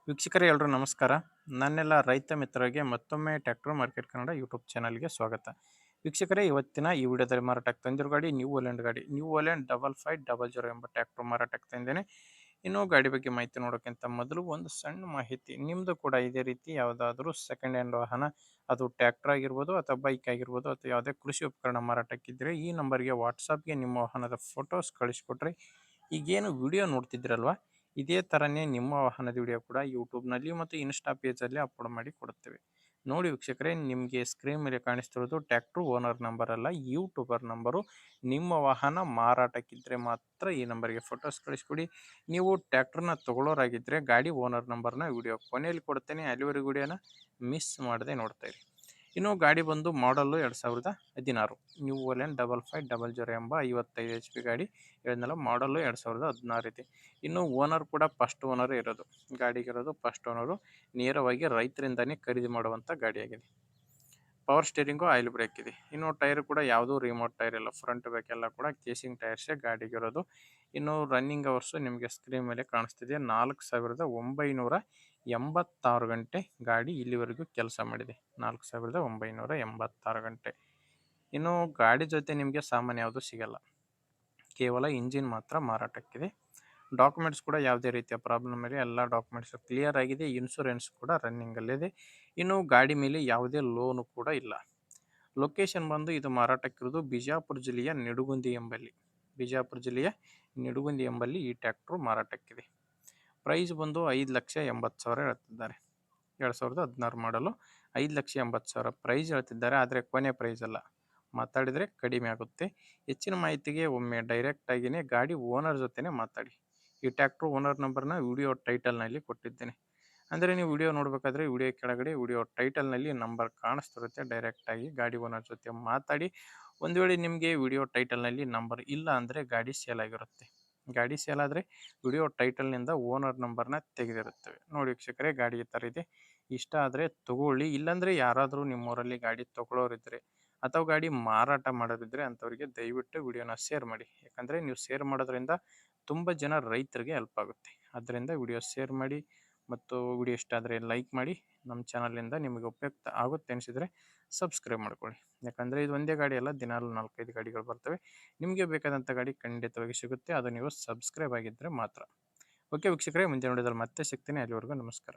ವೀಕ್ಷಕರೇ ಎಲ್ರೂ ನಮಸ್ಕಾರ. ನನ್ನೆಲ್ಲ ರೈತ ಮಿತ್ರರಿಗೆ ಮತ್ತೊಮ್ಮೆ ಟ್ರ್ಯಾಕ್ಟರ್ ಮಾರ್ಕೆಟ್ ಕನ್ನಡ ಯೂಟ್ಯೂಬ್ ಚಾನಲ್ಗೆ ಸ್ವಾಗತ. ವೀಕ್ಷಕರೇ, ಇವತ್ತಿನ ಈ ವಿಡಿಯೋದಲ್ಲಿ ಮಾರಾಟಕ್ಕೆ ತಂದಿರೋ ಗಾಡಿ ನ್ಯೂ ಹೋಲ್ಯಾಂಡ್ ಗಾಡಿ. ನ್ಯೂ ಹೋಲ್ಯಾಂಡ್ 5500 ಎಂಬ ಟ್ರ್ಯಾಕ್ಟರ್ ಮಾರಾಟಕ್ಕೆ ತಂದೇನೆ. ಇನ್ನೂ ಗಾಡಿ ಬಗ್ಗೆ ಮಾಹಿತಿ ನೋಡೋಕ್ಕಿಂತ ಮೊದಲು ಒಂದು ಸಣ್ಣ ಮಾಹಿತಿ. ನಿಮ್ಮದು ಕೂಡ ಇದೇ ರೀತಿ ಯಾವುದಾದ್ರೂ ಸೆಕೆಂಡ್ ಹ್ಯಾಂಡ್ ವಾಹನ, ಅದು ಟ್ರ್ಯಾಕ್ಟರ್ ಆಗಿರ್ಬೋದು ಅಥವಾ ಬೈಕ್ ಆಗಿರ್ಬೋದು ಅಥವಾ ಯಾವುದೇ ಕೃಷಿ ಉಪಕರಣ ಮಾರಾಟಕ್ಕಿದ್ದರೆ ಈ ನಂಬರ್ಗೆ ವಾಟ್ಸಪ್ಗೆ ನಿಮ್ಮ ವಾಹನದ ಫೋಟೋಸ್ ಕಳಿಸ್ಕೊಟ್ರೆ, ಈಗೇನು ವಿಡಿಯೋ ನೋಡ್ತಿದ್ರಲ್ವಾ, ಇದೇ ಥರನೇ ನಿಮ್ಮ ವಾಹನದ ವಿಡಿಯೋ ಕೂಡ ಯೂಟ್ಯೂಬ್ನಲ್ಲಿ ಮತ್ತು ಇನ್ಸ್ಟಾ ಪೇಜಲ್ಲಿ ಅಪ್ಲೋಡ್ ಮಾಡಿ ಕೊಡುತ್ತೇವೆ. ನೋಡಿ ವೀಕ್ಷಕರೇ, ನಿಮಗೆ ಸ್ಕ್ರೀನ್ ಮೇಲೆ ಕಾಣಿಸ್ತಿರೋದು ಟ್ರ್ಯಾಕ್ಟರ್ ಓನರ್ ನಂಬರ್ ಅಲ್ಲ, ಯೂಟ್ಯೂಬರ್ ನಂಬರು. ನಿಮ್ಮ ವಾಹನ ಮಾರಾಟಕ್ಕಿದ್ದರೆ ಮಾತ್ರ ಈ ನಂಬರ್ಗೆ ಫೋಟೋಸ್ ಕಳಿಸ್ಕೊಡಿ. ನೀವು ಟ್ರ್ಯಾಕ್ಟರ್ನ ತೊಗೊಳೋರಾಗಿದ್ದರೆ ಗಾಡಿ ಓನರ್ ನಂಬರ್ನ ವಿಡಿಯೋ ಕೊನೆಯಲ್ಲಿ ಕೊಡ್ತೇನೆ, ಅಲ್ಲಿವರೆಗೂ ವಿಡಿಯೋನ ಮಿಸ್ ಮಾಡದೆ ನೋಡ್ತಾ ಇರಿ. ಇನ್ನು ಗಾಡಿ ಬಂದು ಮಾಡಲ್ಲು 2016 ನ್ಯೂ ಹೋಲ್ಯಾಂಡ್ 5500 ಎಂಬ 55 HP ಗಾಡಿ. ಹೇಳಿದ್ನಲ್ಲ, ಮಾಡಲ್ಲು 2016 ಇದೆ. ಇನ್ನು ಓನರ್ ಕೂಡ ಫಸ್ಟ್ ಓನರ್ ಇರೋದು, ಗಾಡಿಗಿರೋದು ಫಸ್ಟ್ ಓನರು. ನೇರವಾಗಿ ರೈತರಿಂದನೇ ಖರೀದಿ ಮಾಡುವಂಥ ಗಾಡಿಯಾಗಿದೆ. ಪವರ್ ಸ್ಟೇರಿಂಗು, ಆಯಿಲ್ ಬ್ರೇಕ್ ಇದೆ. ಇನ್ನು ಟೈರ್ ಕೂಡ ಯಾವುದೂ ರಿಮೋಟ್ ಟೈರ್ ಇಲ್ಲ, ಫ್ರಂಟ್ ಬ್ಯಾಕ್ ಎಲ್ಲ ಕೂಡ ಕೇಸಿಂಗ್ ಟೈರ್ಸೇ ಗಾಡಿಗಿರೋದು. ಇನ್ನು ರನ್ನಿಂಗ್ ಅವರ್ಸು ನಿಮಗೆ ಸ್ಕ್ರೀನ್ ಮೇಲೆ ಕಾಣಿಸ್ತಿದೆ, 4986 ಗಂಟೆ ಗಾಡಿ ಇಲ್ಲಿವರೆಗೂ ಕೆಲಸ ಮಾಡಿದೆ. 4986 ಗಂಟೆ. ಇನ್ನು ಗಾಡಿ ಜೊತೆ ನಿಮಗೆ ಸಾಮಾನ್ಯ ಯಾವುದು ಸಿಗಲ್ಲ, ಕೇವಲ ಇಂಜಿನ್ ಮಾತ್ರ ಮಾರಾಟಕ್ಕಿದೆ. ಡಾಕ್ಯುಮೆಂಟ್ಸ್ ಕೂಡ ಯಾವುದೇ ರೀತಿಯ ಪ್ರಾಬ್ಲಮ್ ಇಲ್ಲ, ಎಲ್ಲ ಡಾಕ್ಯುಮೆಂಟ್ಸ್ ಕ್ಲಿಯರ್ ಆಗಿದೆ. ಇನ್ಶೂರೆನ್ಸ್ ಕೂಡ ರನ್ನಿಂಗಲ್ಲಿದೆ. ಇನ್ನು ಗಾಡಿ ಮೇಲೆ ಯಾವುದೇ ಲೋನು ಕೂಡ ಇಲ್ಲ. ಲೊಕೇಶನ್ ಬಂದು ಇದು ಮಾರಾಟಕ್ಕಿರೋದು ಬಿಜಾಪುರ ಜಿಲ್ಲೆಯ ನಿಡುಗುಂದಿ ಎಂಬಲ್ಲಿ ಈ ಟ್ರ್ಯಾಕ್ಟ್ರು ಮಾರಾಟಕ್ಕಿದೆ. ಪ್ರೈಸ್ ಬಂದು 5,80,000 ಹೇಳ್ತಿದ್ದಾರೆ. 2016 ಮಾಡಲು 5,80,000 ಪ್ರೈಸ್ ಹೇಳ್ತಿದ್ದಾರೆ. ಆದರೆ ಕೊನೆ ಪ್ರೈಸ್ ಅಲ್ಲ, ಮಾತಾಡಿದರೆ ಕಡಿಮೆ ಆಗುತ್ತೆ. ಹೆಚ್ಚಿನ ಮಾಹಿತಿಗೆ ಒಮ್ಮೆ ಡೈರೆಕ್ಟಾಗಿಯೇ ಗಾಡಿ ಓನರ್ ಜೊತೆನೇ ಮಾತಾಡಿ. ಈ ಟ್ರ್ಯಾಕ್ಟ್ರು ಓನರ್ ನಂಬರ್ನ ವಿಡಿಯೋ ಟೈಟಲ್ನಲ್ಲಿ ಕೊಟ್ಟಿದ್ದೇನೆ. ಅಂದರೆ ನೀವು ವಿಡಿಯೋ ನೋಡಬೇಕಾದ್ರೆ ವಿಡಿಯೋ ಕೆಳಗಡೆ ವಿಡಿಯೋ ಟೈಟಲ್ನಲ್ಲಿ ನಂಬರ್ ಕಾಣಿಸ್ತಿರುತ್ತೆ. ಡೈರೆಕ್ಟಾಗಿ ಗಾಡಿ ಓನರ್ ಜೊತೆ ಮಾತಾಡಿ. ಒಂದು ವೇಳೆ ನಿಮಗೆ ವಿಡಿಯೋ ಟೈಟಲ್ನಲ್ಲಿ ನಂಬರ್ ಇಲ್ಲ ಅಂದರೆ ಗಾಡಿ ಸೇಲ್ ಆಗಿರುತ್ತೆ. ಗಾಡಿ ಸೇಲ್ ಆದರೆ ವಿಡಿಯೋ ಟೈಟಲ್ನಿಂದ ಓನರ್ ನಂಬರ್ನ ತೆಗೆದಿರುತ್ತೇವೆ. ನೋಡಿ ವೀಕ್ಷಕರೇ, ಗಾಡಿ ಈ ಥರ ಇದೆ. ಇಷ್ಟ ಆದರೆ ತಗೊಳ್ಳಿ, ಇಲ್ಲಾಂದರೆ ಯಾರಾದರೂ ನಿಮ್ಮೂರಲ್ಲಿ ಗಾಡಿ ತೊಗೊಳೋರಿದ್ದರೆ ಅಥವಾ ಗಾಡಿ ಮಾರಾಟ ಮಾಡೋರಿದ್ದರೆ ಅಂಥವ್ರಿಗೆ ದಯವಿಟ್ಟು ವಿಡಿಯೋನ ಶೇರ್ ಮಾಡಿ. ಯಾಕಂದರೆ ನೀವು ಶೇರ್ ಮಾಡೋದ್ರಿಂದ ತುಂಬ ಜನ ರೈತರಿಗೆ ಹೆಲ್ಪ್ ಆಗುತ್ತೆ. ಆದ್ದರಿಂದ ವಿಡಿಯೋ ಶೇರ್ ಮಾಡಿ ಮತ್ತು ವಿಡಿಯೋ ಇಷ್ಟ ಆದರೆ ಲೈಕ್ ಮಾಡಿ. ನಮ್ಮ ಚಾನಲಿಂದ ನಿಮಗೆ ಉಪಯುಕ್ತ ಆಗುತ್ತೆ ಅನಿಸಿದರೆ ಸಬ್ಸ್ಕ್ರೈಬ್ ಮಾಡ್ಕೊಳ್ಳಿ. ಯಾಕಂದರೆ ಇದು ಒಂದೇ ಗಾಡಿ ಅಲ್ಲ, ದಿನಾಲು 4-5 ಗಾಡಿಗಳು ಬರ್ತವೆ. ನಿಮಗೆ ಬೇಕಾದಂಥ ಗಾಡಿ ಖಂಡಿತವಾಗಿ ಸಿಗುತ್ತೆ, ಅದು ನೀವು ಸಬ್ಸ್ಕ್ರೈಬ್ ಆಗಿದ್ದರೆ ಮಾತ್ರ. ಓಕೆ ವೀಕ್ಷಕರೇ, ಮುಂದಿನ ವಿಡಿಯೋದಲ್ಲಿ ಮತ್ತೆ ಸಿಗ್ತೀನಿ. ಅಲ್ಲಿವರೆಗೂ ನಮಸ್ಕಾರ.